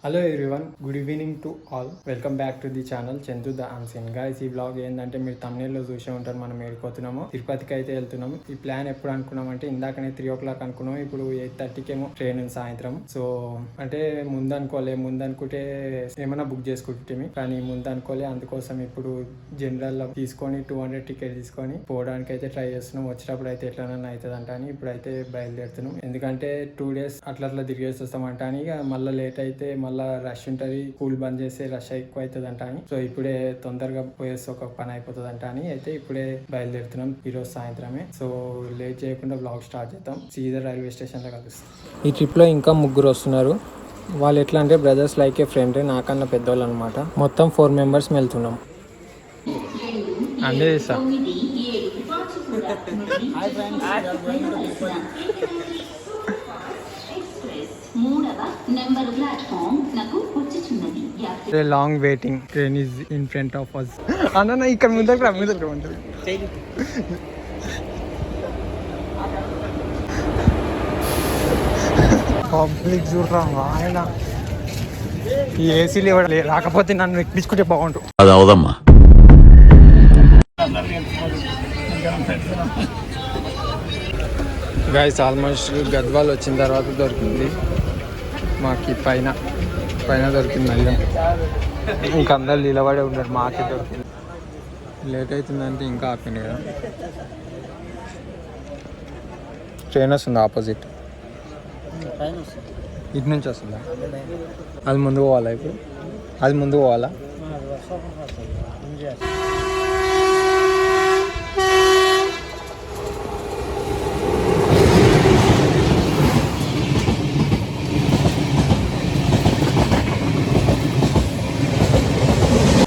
Hello everyone, good evening to all. Welcome back to the channel Chandu the unseen. Guys, ఈ blog ఏంటంటే మీరు thumbnail చూసే ఉంటారు, మనం ఏడిపోతున్నాము, తిరుపతికి అయితే వెళ్తున్నాము. ఈ ప్లాన్ ఎప్పుడు అనుకున్నాం అంటే ఇందాకనే 3 o'clock అనుకున్నాం, ఇప్పుడు 8:30కి ఏమో ట్రైన్ సాయంత్రం. సో అంటే ముందు అనుకుంటే ఏమైనా బుక్ చేసుకుంటే, కానీ ముందు అనుకోలే. అందుకోసం ఇప్పుడు జనరల్ తీసుకొని 200 టికెట్ తీసుకొని పోవడానికి అయితే ట్రై చేస్తున్నాం. వచ్చేటప్పుడు అయితే ఎట్లనన్నా అవుతుందంట అని ఇప్పుడైతే బయలుదేరుతున్నాం. ఎందుకంటే 2 days అట్లా తిరిగేసి వస్తామంట అని. ఇక మళ్ళీ లేట్ అయితే మళ్ళీ రష్ ఉంటుంది, స్కూల్ బంద్ చేస్తే రష్ ఎక్కువ అవుతుంది అంట అని. సో ఇప్పుడే తొందరగా పోయేస్తే ఒక పని అయిపోతుంది అంట అని అయితే ఇప్పుడే బయలుదేరుతున్నాం ఈరోజు సాయంత్రమే. సో లేట్ చేయకుండా బ్లాగ్ స్టార్ట్ చేద్దాం. సీదా రైల్వే స్టేషన్ లో కలుస్తాం. ఈ ట్రిప్ లో ఇంకా 3 వస్తున్నారు. వాళ్ళు ఎట్లా అంటే బ్రదర్స్ లైక్ ఏ ఫ్రెండ్, నాకన్నా పెద్దవాళ్ళు అనమాట. మొత్తం 4 members వెళ్తున్నాం. అన్నీ తీసా. Long waiting, train is in front of us. అన్న ఇక్కడ ముందర పబ్లిక్ చూడరా ఆయన. ఈ ఏసీలు రాకపోతే నన్ను ఎక్కించుకుంటే బాగుంటు. అది అవదమ్మా. గైస్, ఆల్మోస్ట్ గద్వాల్ వచ్చిన తర్వాత దొరికింది మాకు. పైన దొరికింది మళ్ళీ. ఇంకా అందరు నిలబడే ఉన్నారు, మాకే దొరికింది. లేట్ అవుతుందంటే ఇంకా ఆపింది కదా. ట్రైన్ వస్తుంది ఆపోజిట్, ఇటు నుంచి వస్తుందా? అది ముందు పోవాలా? ఇప్పుడు అది ముందు పోవాలా?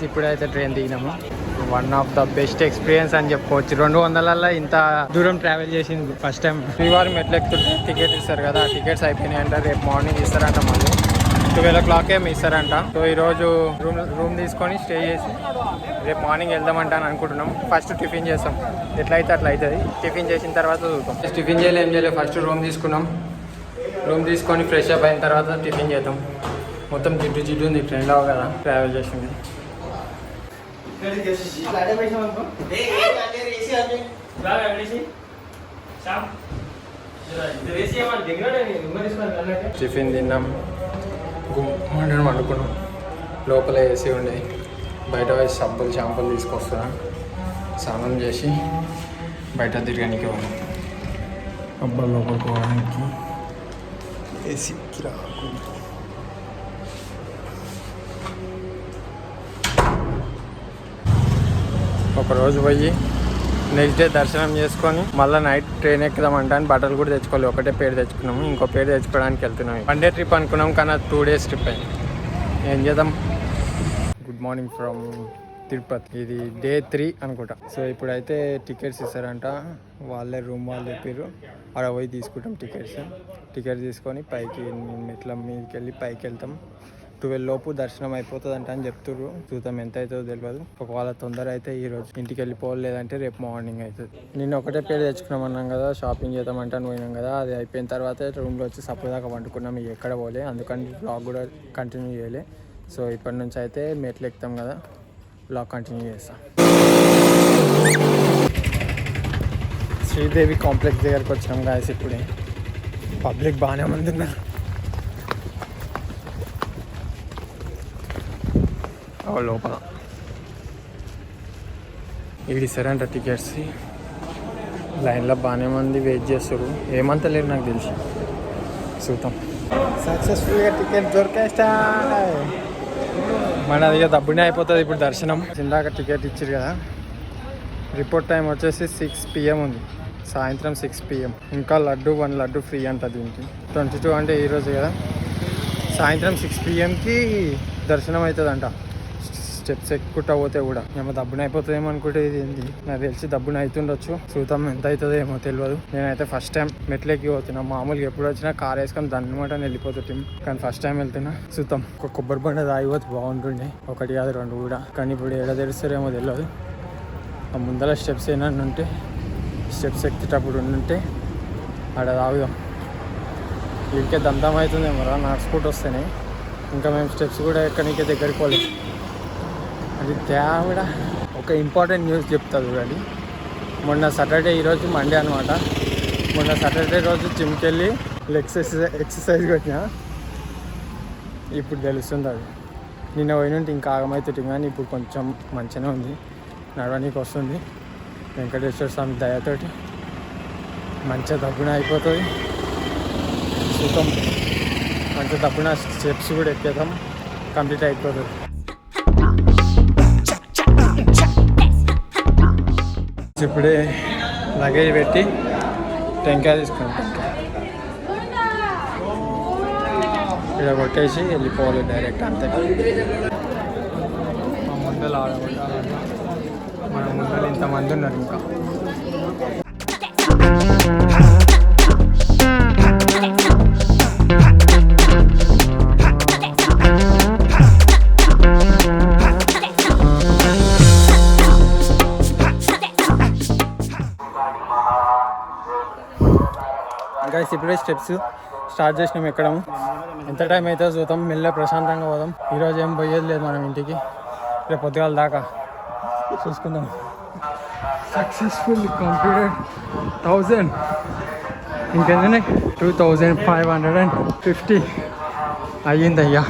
ఇప్పుడైతే ట్రైన్ దిగినాము. One of the best experience అని చెప్పుకోవచ్చు. 200లలో ఇంత దూరం ట్రావెల్ చేసింది ఫస్ట్ టైం. శ్రీవారం మెట్లు ఎక్కుతుంటే టికెట్ ఇస్తారు కదా, ఆ టికెట్స్ అయిపోయినాయి అంట. రేపు మార్నింగ్ ఇస్తారంట, మళ్ళీ 12 o'clock ఏమి ఇస్తారంట. సో ఈరోజు రూమ్ తీసుకొని స్టే చేసి రేపు మార్నింగ్ వెళ్దామంట అని అనుకుంటున్నాం. ఫస్ట్ టిఫిన్ చేస్తాం, ఎట్లయితే అట్లా అవుతుంది. టిఫిన్ చేసిన తర్వాత చూద్దాం. టిఫిన్ ఏం చేయలేదు, ఫస్ట్ రూమ్ తీసుకున్నాం. రూమ్ తీసుకొని ఫ్రెష్ అప్ అయిన తర్వాత టిఫిన్ చేద్దాం. మొత్తం జిడ్డు ఉంది ట్రైన్లో కదా ట్రావెల్ చేసింది. టిఫిన్ తిన్నాం, గుమ్మని వండుకున్నాం. లోపల ఏసీ ఉండే, బయట వేసి షాంపులు తీసుకొస్తున్నా. స్నానం చేసి బయట తిరగడానికి ఉన్నాం. అబ్బా లోపలికి పోవడానికి ఏసీకి రాకుండా. ఒకరోజు పోయి నెక్స్ట్ డే దర్శనం చేసుకొని మళ్ళీ నైట్ ట్రైన్ ఎక్కుదామంటే అని బట్టలు కూడా తెచ్చుకోవాలి. ఒకటే పేరు తెచ్చుకున్నాము, ఇంకో పేరు తెచ్చుకోవడానికి వెళ్తున్నాం. 1 day ట్రిప్ అనుకున్నాం, కానీ 2 days ట్రిప్ అయింది. ఏం చేద్దాం. Good morning from Tirupati. ఇది day 3 అనుకుంటా. సో ఇప్పుడైతే టికెట్స్ ఇస్తారంట, వాళ్ళే రూమ్ వాళ్ళు చెప్పారు. అక్కడ పోయి తీసుకుంటాం టికెట్ తీసుకొని పైకి మెట్ల మీదకి వెళ్ళి పైకి వెళ్తాం. 12 లోపు దర్శనం అయిపోతుంది అంట అని చెప్తుర్రు. చూద్దాం ఎంత అవుతుందో తెలియదు. ఒకవేళ తొందర అయితే ఈరోజు ఇంటికి వెళ్ళిపోలేదంటే రేపు మార్నింగ్ అవుతుంది. నేను ఒకటే పేరు తెచ్చుకున్నాం అన్నాం కదా, షాపింగ్ చేద్దామంటే పోయినాం కదా. అది అయిపోయిన తర్వాత రూమ్లో వచ్చి సపోదాకా వండుకున్నాం. ఎక్కడ పోలే, అందుకని బ్లాగ్ కూడా కంటిన్యూ చేయలే. సో ఇప్పటి నుంచి అయితే మెట్లు ఎక్కుతాం కదా, బ్లాగ్ కంటిన్యూ చేస్తాం. శ్రీదేవి కాంప్లెక్స్ దగ్గరకు వచ్చినాం గాయస్. ఇప్పుడే పబ్లిక్ బాగానే మంది ఉన్నారు. లోపల ఇస్తారంట టికెట్స్. లైన్లో బాగానే మంది వెయిట్ చేస్తారు. ఏమంత లేరు నాకు తెలిసి. చూద్దాం. సక్సెస్ఫుల్గా టికెట్ దొరికేస్తా. మన అది దబ్బునే అయిపోతుంది ఇప్పుడు దర్శనం. ఇందాక టికెట్ ఇచ్చారు కదా. రిపోర్ట్ టైం వచ్చేసి 6 PM ఉంది, సాయంత్రం 6 PM. ఇంకా 1 లడ్డు ఫ్రీ అంట దీనికి. 22 అంటే ఈరోజు కదా. సాయంత్రం 6 PMకి దర్శనం అవుతుందంట. స్టెప్స్ ఎక్కుంటా పోతే కూడా ఏమో దబ్బున అయిపోతుందేమో అనుకుంటే ఇది ఏంది, నాకు తెలిసి దబ్బున అవుతుండొచ్చు. చూద్దాం ఎంత అవుతుందో ఏమో తెలియదు. నేనైతే ఫస్ట్ టైం మెట్లెక్కి పోతున్నా. మామూలుగా ఎప్పుడు వచ్చినా కార్ వేసుకొని దాన్నమాట వెళ్ళిపోతుంటాం, కానీ ఫస్ట్ టైం వెళ్తున్నా. చూద్దాం. ఒక కొబ్బరి బండ తాగిపోతే బాగుంటుండే, 1 కాదు 2 కూడా. కానీ ఇప్పుడు ఎక్కడ తెరుస్తారేమో తెలియదు. ఆ ముందర స్టెప్స్ ఏమన్నా ఉంటే, స్టెప్స్ ఎక్కేటప్పుడు ఉంటే ఆడ తాగుదాం. వీడికే దంతం అవుతుందేమో రా నడుచుకుంటూ వస్తేనే. ఇంకా మేము స్టెప్స్ కూడా ఎక్కడికి దగ్గరికి పోలేదు. అది తేడా ఒక ఇంపార్టెంట్ న్యూస్ చెప్తా చూడండి. మొన్న సాటర్డే, ఈరోజు మండే అనమాట. మొన్న సాటర్డే రోజు జిమ్కి వెళ్ళి ఎక్సర్సైజ్ కొట్టినా. ఇప్పుడు తెలుస్తుంది అది. నిన్న పోయినంటే ఇంకా ఆగమవుతుంది, కానీ ఇప్పుడు కొంచెం మంచిగానే ఉంది, నడవడానికి వస్తుంది. వెంకటేశ్వర స్వామి దయతోటి మంచిగా దబ్బున అయిపోతుంది. సుఖం మంచిగా దబ్బున స్టెప్స్ కూడా ఎక్కేద్దాం, కంప్లీట్ అయిపోతుంది. ఇప్పుడే లగేజ్ పెట్టి టెంకాయ తీసుకుంటాం. ఇక్కడ కొట్టేసి వెళ్ళిపోవాలి డైరెక్ట్. అంతే. మా ముందలు ఆడబడ్డాలి. మన ముందలు ఇంతమంది ఉన్నారు. ఇంకా గైస్ ఇప్పుడే స్టెప్స్ స్టార్ట్ చేసినాం ఎక్కడం. ఎంత టైం అయితే చూద్దాం, మెల్ల ప్రశాంతంగా పోదాం. ఈరోజు ఏం పోయేది లేదు మనం ఇంటికి, రేపు పొద్దుగాల దాకా చూసుకుందాం. Successful completed 1000. ఇంకెందునే 2550 అయ్యిందయ్యా.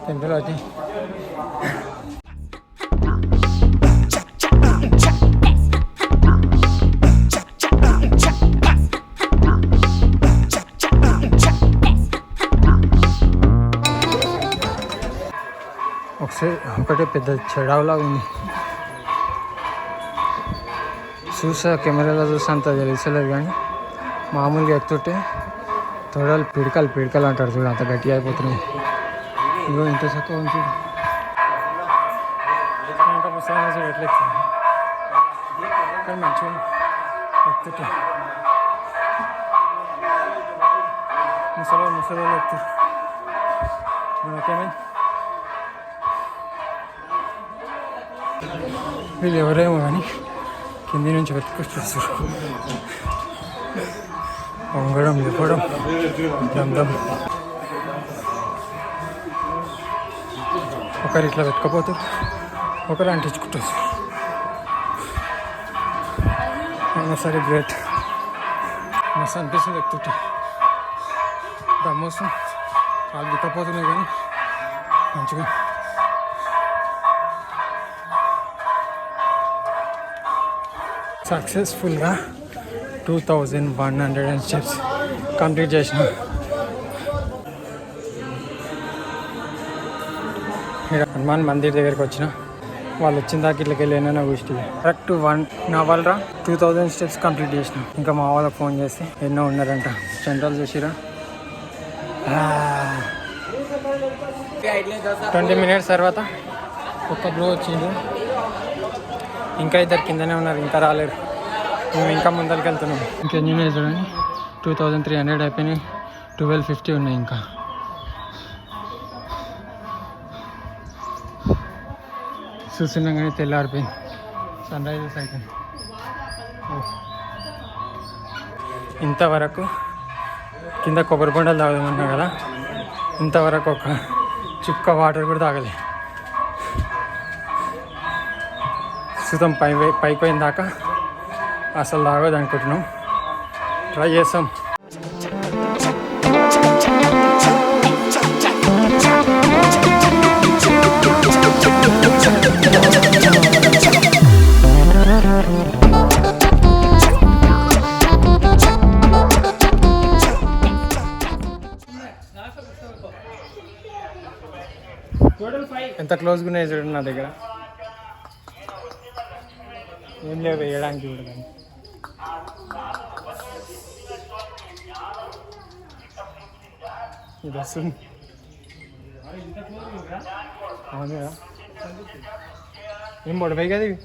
టెంపుల్ వచ్చి ఒకటే పెద్ద చెడావులాగా ఉంది. చూసా కెమెరాలో చూసా అంత తెలిసలేదు, కానీ మామూలుగా ఎక్కుతుంటే తొడలు పిడకలు అంటారు చూడు, అంత గట్టిగా అయిపోతున్నాయి. ఇగో ఇంత చక్కగా ఉంది చూడు. ఇంకా పుస్తకం చూడు ఎట్లా ఎక్కుతుంది, కానీ మంచిగా ఎక్కుతుంటే ముసలి ఎక్కుతారు. మనకేమైంది, వీళ్ళు ఎవరేమో కానీ కింది నుంచి వెతుకొచ్చేస్తారు. వంగడం ఇవ్వడం దమ్. ఒకరు ఇట్లా వెతకపోతారు, ఒకరు అంటించుకుంటారు. అయినా సరే గ్రేట్, మస్తు అనిపిస్తుంది ఎక్కుతుంటే. దమ్మోసం కాలు దిక్కపోతున్నాయి, కానీ మంచిగా సక్సెస్ఫుల్గా 2100 స్టెప్స్ కంప్లీట్ చేసిన. హనుమాన్ మందిర్ దగ్గరికి వచ్చిన. వాళ్ళు వచ్చిన దాకా ఇట్లకి వెళ్ళినా కూర్చి కరెక్ట్ 1 అవర్ 2000 స్టెప్స్ కంప్లీట్ చేసిన. ఇంకా మా వాళ్ళకి ఫోన్ చేసి ఎన్నో ఉన్నారంట. సెంట్రల్ చూసిరా 20 మినిట్స్ తర్వాత ఒక్క బ్లో వచ్చిండు. ఇంకా ఇద్దరు కిందనే ఉన్నారు, ఇంకా రాలేరు. మేము ఇంకా ముందరికి వెళ్తున్నాం. ఇంకెన్ని ఉన్నాయి చూడండి, 2300 అయిపోయినాయి, 1250 ఉన్నాయి ఇంకా. చూస్తున్నాం కానీ తెల్లారిపోయింది, సన్ రైజెస్ అయిపోయింది. ఇంతవరకు కింద కొబ్బరి బొండలు తాగమన్నా కదా, ఇంతవరకు ఒక చుక్క వాటర్ కూడా తాగలే. సుతం పైకి పోయిన దాకా అసలు తాగదు అనుకుంటున్నాం. ట్రై చేస్తాం. ఎంత క్లోజ్గా ఉన్నాయి చూడండి నా దగ్గర. ఏం లేవు వేయడానికి కూడా, కానీ ఇది వస్తుంది. అవును కదా, ఏం పొడిపోయి కదా ఇవి.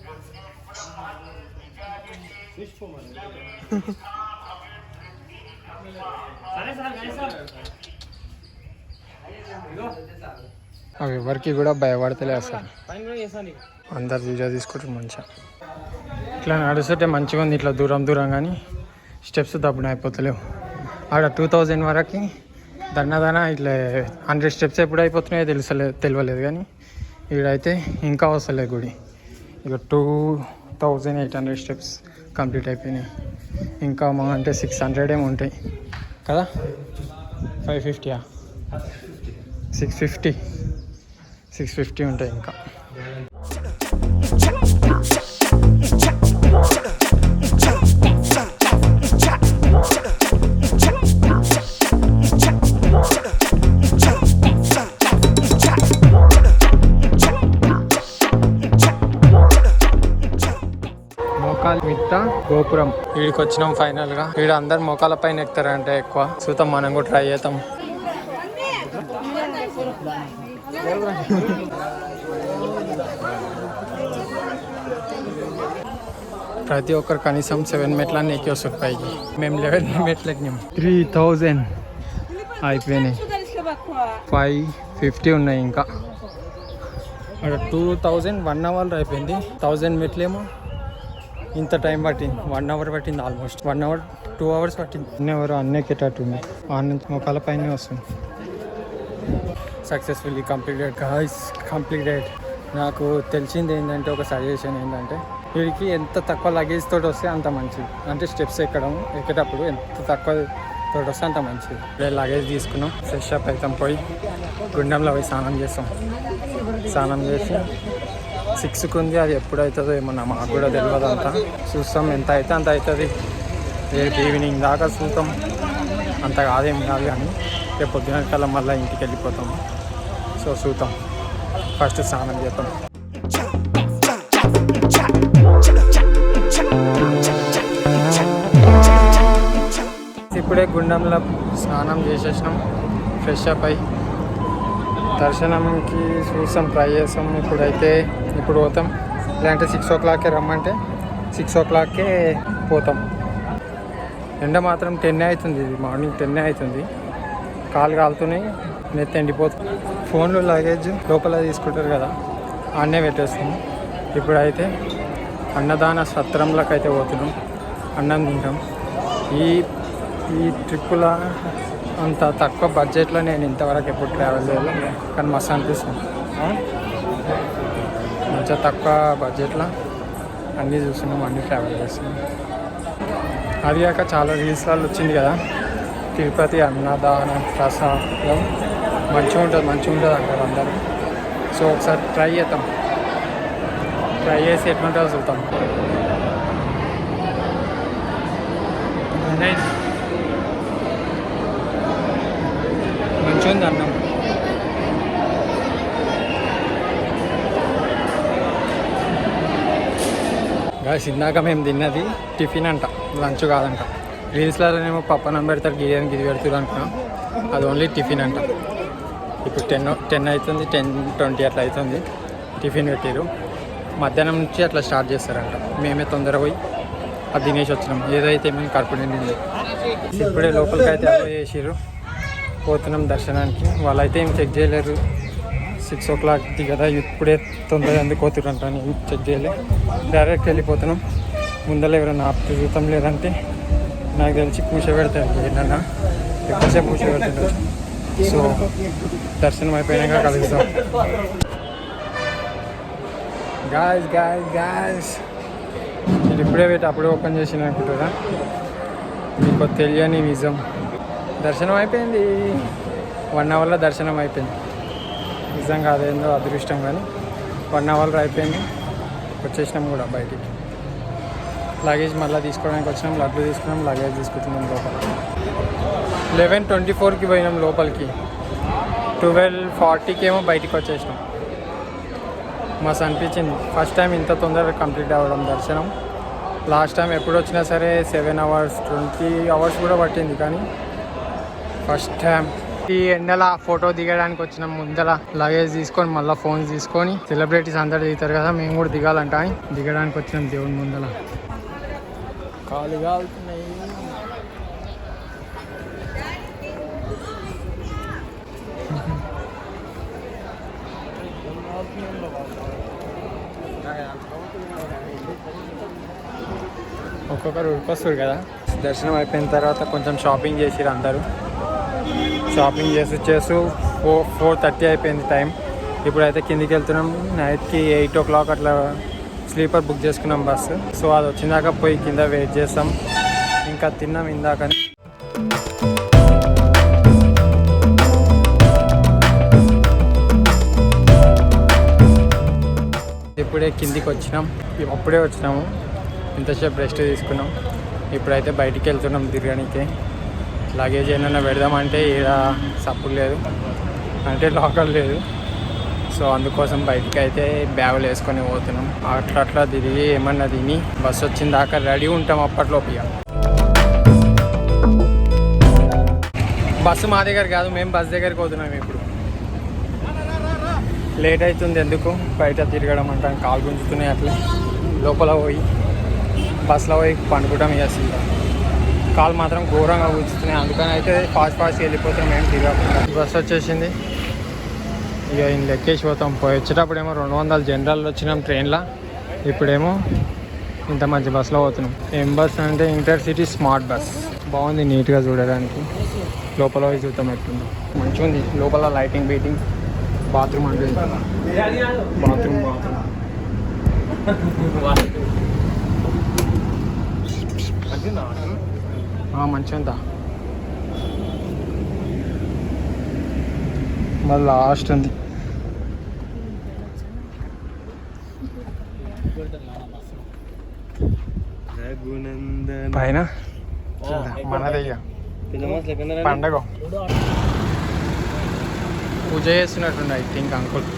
అవి ఎవరికి కూడా భయపడతలే అసలు. అందరు వీడియో తీసుకుంటారు మంచిగా. ఇట్లా నడుస్తుంటే మంచిగా ఉంది, ఇట్లా దూరం కానీ స్టెప్స్ దబ్బున అయిపోతలేవు. ఆడ 2000 వరకు దన్న ఇట్లా 100 స్టెప్స్ ఎప్పుడు అయిపోతున్నాయో తెలియలేదు కానీ ఈడైతే ఇంకా వస్తలేదు గుడి. ఇక 2800 స్టెప్స్ కంప్లీట్ అయిపోయినాయి. ఇంకా మా అంటే 600 ఏమో ఉంటాయి కదా, 550 650 ఉంటాయి ఇంకా. మోకాల్ మిట్ట గోపురం వీడికి వచ్చినాం ఫైనల్ గా. వీడు అందరు మోకాల పైన ఎక్కుతారంటే ఎక్కువ. చూద్దాం, మనం కూడా ట్రై చేద్దాం. ప్రతి ఒక్కరు కనీసం 7 మెట్లన్నీ ఎక్కి వస్తారు పైకి. మేము 11 మెట్లు ఎక్కినాం. 3000 అయిపోయినాయి. 550 ఉన్నాయి ఇంకా. అక్కడ 2000 1 అవర్ అయిపోయింది. 1000 మెట్లేమో ఇంత టైం పట్టింది. 1 అవర్ పట్టింది. ఆల్మోస్ట్ 1 అవర్ 2 అవర్స్ పట్టింది. ఎవరు ఎక్కేటట్టుంది. ఆ నుంచి మొక్కల పైన వస్తుంది. Successfully completed. నాకు తెలిసింది ఏంటంటే, ఒక సజెషన్ ఏంటంటే, వీడికి ఎంత తక్కువ లగేజ్ తోటి వస్తే అంత మంచిది. అంటే స్టెప్స్ ఎక్కేటప్పుడు ఎంత తక్కువ తోటి వస్తే అంత మంచిది. లగేజ్ తీసుకున్నాం, ఫ్రెష్ అప్ అవుతాం, పోయి గుండంలో పోయి స్నానం చేస్తాం. స్నానం చేసి 6కి ఉంది. అది ఎప్పుడు అవుతుందో ఏమన్నా మాకు కూడా తెలియదు. అంతా చూస్తాం, ఎంత అయితే అంత అవుతుంది. రేపు ఈవినింగ్ దాకా చూస్తాం. అంత కాదేం కాదు కానీ రేపు పొద్దున కల్లా మళ్ళీ ఇంటికి వెళ్ళిపోతాం. సో చూద్దాం, ఫస్ట్ స్నానం చేద్దాం. ఇప్పుడే గుండంలో స్నానం చేసేసినాం, ఫ్రెష్ అప్ అయ్యి దర్శనంకి చూస్తాం, ట్రై చేస్తాం. ఇప్పుడు పోతాం. లేదంటే 6 o'clockకే రమ్మంటే 6 o'clockకే పోతాం. ఎండ మాత్రం 10 అవుతుంది. ఇది మార్నింగ్ 10 అవుతుంది. కాలు కాలుతున్నాయి, నెత్తి ఎండిపోతుంది. ఫోన్లు లగేజ్ లోపల తీసుకుంటారు కదా, అన్నే పెట్టేస్తాము. ఇప్పుడైతే అన్నదాన సత్రంలోకి అయితే పోతున్నాం, అన్నం తింటాం. ఈ ట్రిప్పులో అంత తక్కువ బడ్జెట్లో నేను ఇంతవరకు ఎప్పుడు ట్రావెల్ చేయలేదు, కానీ మస్తు అనిపిస్తుంది. మంచిగా తక్కువ బడ్జెట్లో అన్నీ చూస్తున్నాం, అన్నీ ట్రావెల్ చేస్తున్నాం. అది కాక చాలా రీల్స్లలో వచ్చింది కదా, తిరుపతి అన్నదాన ప్రసాదం మంచిగా ఉంటుంది అంటారు అందరూ. సో ఒకసారి ట్రై చేసి ఎట్లుంటుందో చూద్దాం. మంచిగా ఉంది అన్నం. గాయస్, ఇందాక మేము తిన్నది టిఫిన్ అంట, లంచ్ కాదంట. రీల్స్లోనేమో పప్పనం పెడతారు, గిది పెడతారు అనుకున్నాం. అది ఓన్లీ టిఫిన్ అంట. ఇప్పుడు 10 అవుతుంది, 10:20 అట్లా అవుతుంది. టిఫిన్ పెట్టారు. మధ్యాహ్నం నుంచి అట్లా స్టార్ట్ చేస్తారంట. మేమే తొందర పోయి అది తినేసి వచ్చినాం. ఏదైతే మేము కడుపు నిండింది. ఇప్పుడే లోపలికి అయితే అలో చేసిర్రు. పోతున్నాం దర్శనానికి. వాళ్ళైతే ఏం చెక్ చేయలేరు. 6 o'clock కదా, ఇప్పుడే తొందరగా ఎందుకు పోతుర్రంట అని ఏం చెక్ చేయలేదు. డైరెక్ట్ వెళ్ళిపోతున్నాం. ముందర ఎవరైనా ఆపుతూ చూద్దాం, లేదంటే నాకు తెలిసి కూర్చోబెడతాను. ఏంటన్నా ఎక్కువసేపు కూర్చోబెడుతుంటారు. సో దర్శనం అయిపోయినాక కలుగుతాం. గాయస్ మీరు ఇప్పుడే పెట్టి అప్పుడే ఓపెన్ చేసిన అనుకుంటారా? మీకు తెలియని నిజం, దర్శనం అయిపోయింది. 1 అవర్లో దర్శనం అయిపోయింది. నిజంగా అదేందో అదృష్టం, కానీ 1 అవర్లో అయిపోయింది. వచ్చేసినాం కూడా బయటికి. లగేజ్ మళ్ళీ తీసుకోవడానికి వచ్చినాం. లడ్డు తీసుకున్నాం, లగేజ్ తీసుకుంటున్నాం లోపల. 11:24కి పోయినాం లోపలికి. 12:40కి ఏమో బయటికి వచ్చేసినాం. మస్తు అనిపించింది. ఫస్ట్ టైం ఇంత తొందరగా కంప్లీట్ అవ్వడం దర్శనం. లాస్ట్ టైం ఎప్పుడు వచ్చినా సరే 7 hours 20 hours కూడా పట్టింది, కానీ ఫస్ట్ టైం. ఈ ఎండల ఫోటో దిగడానికి వచ్చినాం. ముందర లగేజ్ తీసుకొని మళ్ళీ ఫోన్స్ తీసుకొని, సెలబ్రిటీస్ అందరు దిగుతారు కదా, మేము కూడా దిగాలంట అని దిగడానికి వచ్చినాం. దేవుని ముందర కాలు కాలుతున్నాయి. ఒక్కొక్కరు ఉరికొస్తారు కదా. దర్శనం అయిపోయిన తర్వాత కొంచెం షాపింగ్ చేసిరు అందరూ. షాపింగ్ చేసి 4:30 అయిపోయింది టైం. ఇప్పుడైతే కిందికి వెళ్తున్నాం. నైట్కి 8 o'clock అట్లా స్లీపర్ బుక్ చేసుకున్నాం బస్సు. సో అది వచ్చినాక పోయి కింద వెయిట్ చేస్తాం. ఇంకా తిన్నాం ఇందాకని. ఇప్పుడే కిందికి వచ్చినాం. అప్పుడే వచ్చినాము. ఇంతసేపు రెస్ట్ తీసుకున్నాం. ఇప్పుడైతే బయటికి వెళ్తున్నాం తిరగడానికి. లగేజ్ ఏమైనా పెడదామంటే ఈడ సప్పుడు లేదు, అంటే లాకర్ లేదు. సో అందుకోసం బయటికి అయితే బ్యాగులు వేసుకొని పోతున్నాం. అట్లా తిరిగి ఏమన్నా తిని బస్సు వచ్చిన దాకా రెడీ ఉంటాం. అప్పట్లోపు ఇక బస్సు మా దగ్గర కాదు, మేము బస్ దగ్గరికి పోతున్నాం. ఇప్పుడు లేట్ అవుతుంది. ఎందుకు బయట తిరగడం అంటాం, కాలు గుంజుతున్నాయి. అట్లా లోపల పోయి బస్సులో పోయి పండుకుంటాం. ఇక సీదా కాలు మాత్రం ఘోరంగా గుంజుతున్నాయి. అందుకని అయితే ఫాస్ట్ వెళ్ళిపోతున్నాం. మేము తిరగకుండా. బస్సు వచ్చేసింది. ఇక ఈయన లెక్కేసి పోతాం. వచ్చేటప్పుడేమో 200 జనరల్ వచ్చినాం ట్రైన్లో. ఇప్పుడేమో ఇంత మంచి బస్సులో పోతున్నాం. ఏం బస్ అంటే ఇంటర్సిటీ స్మార్ట్ బస్. బాగుంది, నీట్గా చూడడానికి. లోపల పోయి చూద్దాం ఎట్లుంది. మంచిగా ఉంది లోపల. Lighting beating. బాత్రూమ్ అంటే బాత్రూమ్ మంచిగా ఉందా. మళ్ళీ లాస్ట్ ఉంది పైన. మనదయ్యా పండగ పూజ చేస్తున్నట్టుండే ఐ థింక్ అంకుల్.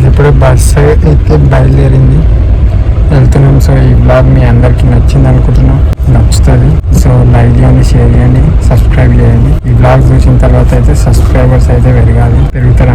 ఇప్పుడు బస్సు అయితే బయలుదేరింది, వెళ్తున్నాం. సో ఈ బ్లాగ్ మీ అందరికీ నచ్చింది అనుకుంటున్నాం. నచ్చుతుంది. సో లైక్ చేయండి, షేర్ చేయండి, సబ్స్క్రైబ్ చేయండి. ఈ బ్లాగ్ చూసిన తర్వాత అయితే సబ్స్క్రైబర్స్ అయితే పెరగాలి, పెరుగుతారు.